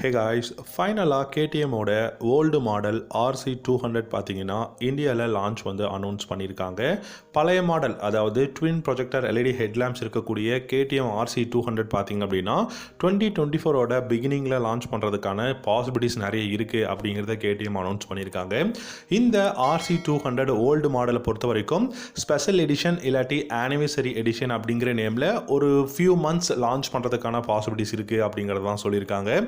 Hey guys, ஃபைனலாக கேடிஎம்மோட old model RC200 பார்த்தீங்கன்னா இந்தியாவில் லான்ச் வந்து அனௌன்ஸ் பண்ணியிருக்காங்க. பழைய மாடல், அதாவது ட்வின் ப்ரொஜெக்டர் எல்இடி ஹெட்லாம்ப்ஸ் இருக்கக்கூடிய கேடிஎம் RC200 பார்த்தீங்க அப்படின்னா 2024 பிகினிங்கில் லான்ச் பண்ணுறதுக்கான பாசிபிலிட்டிஸ் நிறைய இருக்குது அப்படிங்கிறத கேடிஎம் அனௌன்ஸ் பண்ணியிருக்காங்க. இந்த RC200 ஓல்டு மாடலை பொறுத்த வரைக்கும் ஸ்பெஷல் எடிஷன் இல்லாட்டி ஆனிவர்சரி எடிஷன் அப்படிங்கிற நேமில் ஒரு ஃபியூ மந்த்ஸ் லான்ச் பண்ணுறதுக்கான பாசிபிலிட்டிஸ் இருக்குது அப்படிங்கிறது தான் சொல்லியிருக்காங்க.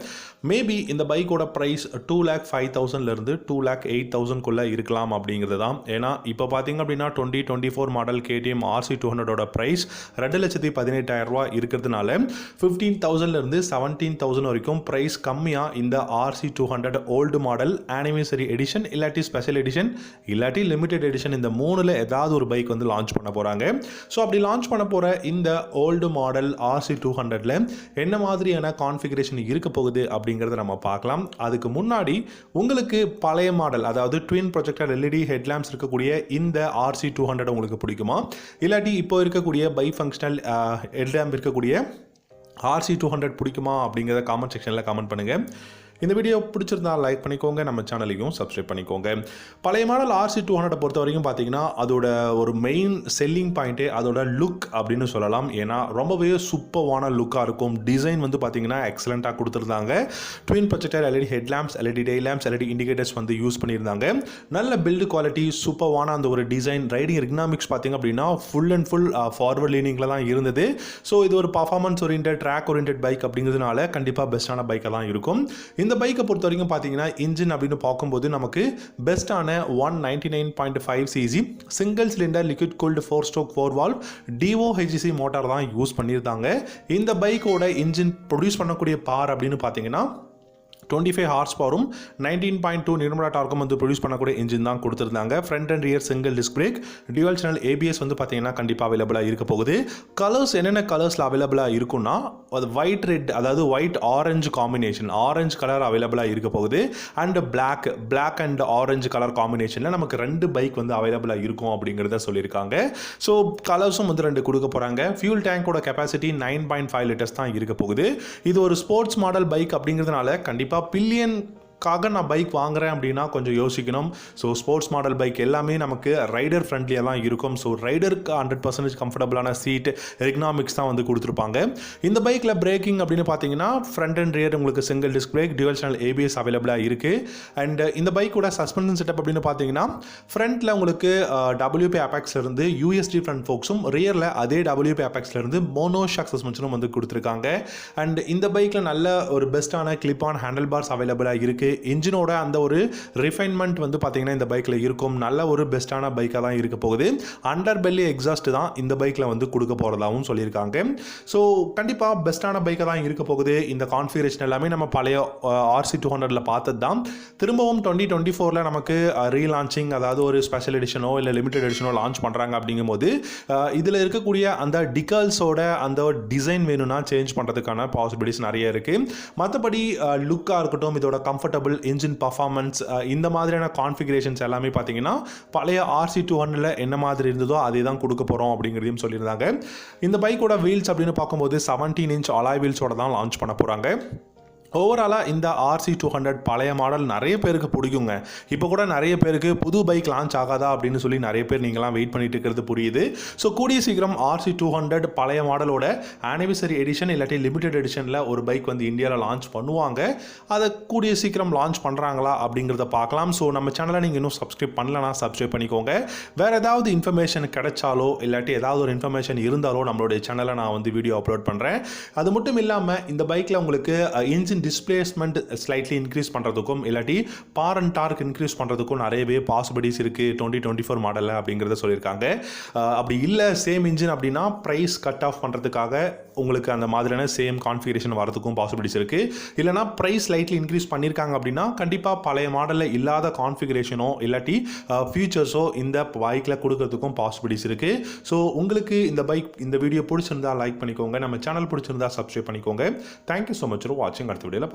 மேபி இந்த பைக்கோட ப்ரைஸ் 2,05,000லேருந்து 2,08,000க்குள்ளே இருக்கலாம் அப்படிங்கிறது தான். ஏன்னா இப்போ பார்த்தீங்க அப்படின்னா 2024 மாடல் கேடிஎம் RC200 ப்ரைஸ் 2,18,000 இருக்கிறதுனால 15,000லேருந்து 17,000 வரைக்கும் ப்ரைஸ் கம்மியாக இந்த RC200 old model anniversary edition இல்லாட்டி ஸ்பெஷல் எடிஷன் இல்லாட்டி லிமிடெட் எடிஷன் இந்த மூணில் ஏதாவது ஒரு பைக் வந்து லான்ச் பண்ண போகிறாங்க. ஸோ அப்படி லான்ச் பண்ண போகிற இந்த ஓல்டு மாடல் RC200ல் என்ன மாதிரியான கான்ஃபிகரேஷன் இருக்க போகுது அப்படிங்கிறத நம்ம பார்க்கலாம். அதுக்கு முன்னாடி உங்களுக்கு பழைய மாடல், அதாவது ட்வின் ப்ரொஜெக்டர் எல்இடி ஹெட்லாம்ப்ஸ் இருக்கக்கூடிய இந்த RC200 உங்களுக்கு பிடிக்குமா, இல்லாட்டி இப்போ இருக்கக்கூடிய பை ஃபங்க்ஷனல் ஹெட்லாம்ப் இருக்கக்கூடிய RC200 பிடிக்குமா அப்படிங்கிறத காமெண்ட் செக்ஷனில் கமெண்ட் பண்ணுங்கள். இந்த வீடியோ பிடிச்சிருந்தா லைக் பண்ணிக்கோங்க, நம்ம சேனலையும் சப்ஸ்கிரைப் பண்ணிக்கோங்க. பழைய மாடல் RC200 பொறுத்த வரைக்கும் பார்த்தீங்கன்னா அதோட ஒரு மெயின் செல்லிங் பாயிண்ட்டே அதோட லுக் அப்படின்னு சொல்லலாம். ஏன்னா ரொம்பவே சூப்பர்வான லுக்காக இருக்கும். டிசைன் வந்து பார்த்தீங்கன்னா எக்ஸலண்ட்டாக கொடுத்துருந்தாங்க. Twin projector LED headlamps, LED day lamps, LED indicators வந்து யூஸ் பண்ணியிருந்தாங்க. நல்ல பில்டு குவாலிட்டி, சூப்பர்வான அந்த ஒரு டிசைன், ரைடிங் எர்கனாமிக்ஸ் பார்த்தீங்க அப்படின்னா ஃபுல் அண்ட் ஃபுல் ஃபார்வர்ட் லீனிங்கில் தான் இருந்தது. ஸோ இது ஒரு performance oriented, track oriented bike அப்படிங்கிறதுனால கண்டிப்பாக பெஸ்ட்டான பைக்காக தான் இருக்கும். இந்த பைக்கை பொறுத்த வரைக்கும் பார்த்தீங்கன்னா இன்ஜின் அப்படின்னு பார்க்கும்போது நமக்கு பெஸ்ட்டான 199.5 cc single cylinder liquid cooled 4-stroke 4-valve DOHC motor தான் யூஸ் பண்ணியிருந்தாங்க. இந்த பைக்கோட இன்ஜின் ப்ரொடியூஸ் பண்ணக்கூடிய பவர் அப்படின்னு பார்த்தீங்கன்னா 25 ஹார்ஸ் பவரும் 19.2 நியூட்டன் டார்க்கும் வந்து ப்ரொடியூஸ் பண்ணக்கூடிய இன்ஜின் தான் கொடுத்துருந்தாங்க. Front and rear single disc brake, dual channel ABS வந்து பார்த்தீங்கன்னா கண்டிப்பாக அவைலபிளாக இருக்க போகுது. கலர்ஸ் என்னென்ன கலர்ஸில் அவைலபிளாக இருக்குன்னா அது ஒயிட் ரெட், அதாவது white orange combination, orange colour அவைலபிளாக இருக்க போகுது. And black and orange colour காம்பினேஷனில் நமக்கு 2 பைக் வந்து அவைலபிளாக இருக்கும் அப்படிங்கிறத சொல்லியிருக்காங்க. ஸோ கலர்ஸும் வந்து 2 கொடுக்க போகிறாங்க. ஃபியூல் டேங்கோட கெப்பாசிட்டி 9.5 லிட்டர்ஸ் தான் இருக்க போகுது. இது ஒரு ஸ்போர்ட்ஸ் மாடல் பைக் அப்படிங்கிறதுனால கண்டிப்பாக பில்லியனுக்காக நான் பைக் வாங்குறேன் அப்படின்னா கொஞ்சம் யோசிக்கணும். ஸோ ஸ்போர்ட்ஸ் மாடல் பைக் எல்லாமே நமக்கு ரைடர் ஃப்ரெண்ட்லியாக தான் இருக்கும். ஸோ ரைடருக்கு 100% கம்ஃபர்டபுளான சீட், எர்கனாமிக்ஸ் தான் வந்து கொடுத்துருப்பாங்க. இந்த பைக்கில் பிரேக்கிங் அப்படின்னு பார்த்தீங்கன்னா ஃப்ரண்ட் அண்ட் ரியர் உங்களுக்கு single disc brake, dual channel ABS அவைலபிளாக இருக்குது. அண்ட் இந்த பைக்கோட சஸ்பென்ஷன் செட்டப் அப்படின்னு பார்த்தீங்கன்னா ஃப்ரண்ட்டில் உங்களுக்கு WP அபெக்ஸ்லேருந்து USD ஃப்ரண்ட் ஃபோக்ஸும், ரியரில் அதே WP அபெக்ஸ்லேருந்து மோனோஷாக் சஸ்பென்ஷனும் வந்து கொடுத்துருக்காங்க. அண்ட் இந்த பைக்கில் நல்ல ஒரு பெஸ்ட்டான கிளிப் ஆன் ஹேண்டில் பார்ஸ் அவைலபிளாக இருக்குது. இன்ஜினோட அந்த ஒரு ரிஃபைன்மெண்ட் வந்து பார்த்தீங்கன்னா இந்த பைக்கில் இருக்கும். நல்ல ஒரு பெஸ்ட்டான பைக்காக தான் இருக்க போகுது. அண்டர் பெல்லி எக்ஸாஸ்ட் தான் இந்த பைக்கில் வந்து கொடுக்க போகிறதாகவும் சொல்லியிருக்காங்க. ஸோ கண்டிப்பாக பெஸ்ட்டான பைக்காக தான் இருக்க போகுது. இந்த கான்ஃபிகரேஷன் எல்லாமே நம்ம பழைய RC200ல் பார்த்தது தான். திரும்பவும் 2024 நமக்கு ரீலான்ச்சிங், அதாவது ஒரு ஸ்பெஷல் எடிஷனோ இல்லை லிமிடெட் எடிஷனோ லான்ச் பண்ணுறாங்க அப்படிங்கும்போது இதில் இருக்கக்கூடிய அந்த டிகல்ஸோட அந்த டிசைன் வேணும்னா சேஞ்ச் பண்ணுறதுக்கான பாசிபிலிட்டிஸ் நிறைய இருக்குது. மற்றபடி லுக்காக இருக்கட்டும், இதோட கம்ஃபர்டபுள் இன்ஜின் பர்ஃபார்மன்ஸ், இந்த மாதிரியான கான்ஃபிகரேஷன்ஸ் எல்லாமே பார்த்தீங்கன்னா பழைய RC200ல் என்ன மாதிரி இருந்ததோ அதே தான் கொடுக்க போகிறோம் அப்படிங்கிறதையும் சொல்லியிருந்தாங்க. இந்த பைக்கோட வீல்ஸ் அப்படின்னு பார்க்கும்போது 17 inch அலாய் வீல்ஸோட தான் லான்ச் பண்ண போகிறாங்க. ஓவராலாக இந்த RC200 பழைய மாடல் நிறைய பேருக்கு பிடிக்குங்க. இப்போ கூட நிறைய பேருக்கு புது பைக் லான்ச் ஆகாதா அப்படின்னு சொல்லி நிறைய பேர் நீங்களாம் வெயிட் பண்ணிட்டு இருக்கிறது புரியுது. ஸோ கூடிய சீக்கிரம் RC200 பழைய மாடலோட ஆனிவர்சரி எடிஷன் இல்லாட்டி லிமிடெட் எடிஷனில் ஒரு பைக் வந்து இந்தியாவில் லான்ச் பண்ணுவாங்க. அதை கூடிய சீக்கிரம் லான்ச் பண்ணுறாங்களா அப்படிங்கிறத பார்க்கலாம். ஸோ நம்ம சேனலை நீங்கள் இன்னும் சப்ஸ்கிரைப் பண்ணலன்னா சப்ஸ்கிரைப் பண்ணிக்கோங்க. வேறு ஏதாவது இன்ஃபர்மேஷன் கிடைச்சாலோ இல்லாட்டி ஏதாவது ஒரு இன்ஃபர்மேஷன் இருந்தாலோ நம்மளுடைய சேனலில் நான் வந்து வீடியோ அப்லோட் பண்ணுறேன். அது மட்டும் இல்லாமல் இந்த பைக்கில் உங்களுக்கு இன்ஜின் டிஸ்பிளேஸ்மெண்ட் ஸ்லைட்லி இன்க்ரீஸ் பண்ணுறதுக்கும் இல்லாட்டி பார் அண்ட் டார்க் இன்க்ரீஸ் பண்ணுறதுக்கும் நிறையவே பாசிபிலிட்டிஸ் இருக்குது 2024 மாடலில் அப்படிங்கிறத சொல்லியிருக்காங்க. அப்படி இல்லை சேம் இன்ஜின் அப்படின்னா ப்ரைஸ் கட் ஆஃப் பண்ணுறதுக்காக உங்களுக்கு அந்த மாதிரியான சேம் கான்ஃபிகரேஷன் வரதுக்கும் பாசிபிலிட்டிஸ் இருக்குது. இல்லைனா ப்ரைஸ் ஸ்லைட்லி இன்க்ரீஸ் பண்ணியிருக்காங்க அப்படின்னா கண்டிப்பாக பழைய மாடலில் இல்லாத கான்ஃபிகரேஷனோ இல்லாட்டி ஃபியூச்சர்ஸோ இந்த பைக்கில் கொடுக்கறதுக்கும் பாசிபிலிட்டிஸ் இருக்குது. ஸோ உங்களுக்கு இந்த வீடியோ பிடிச்சிருந்தா லைக் பண்ணிக்கோங்க, நம்ம சேனல் பிடிச்சிருந்தா சப்ஸ்கிரைப் பண்ணிக்கோங்க. தேங்க்யூ ஸோ மச் ஃபார் வாட்சிங். அடுத்த வீடியோவில்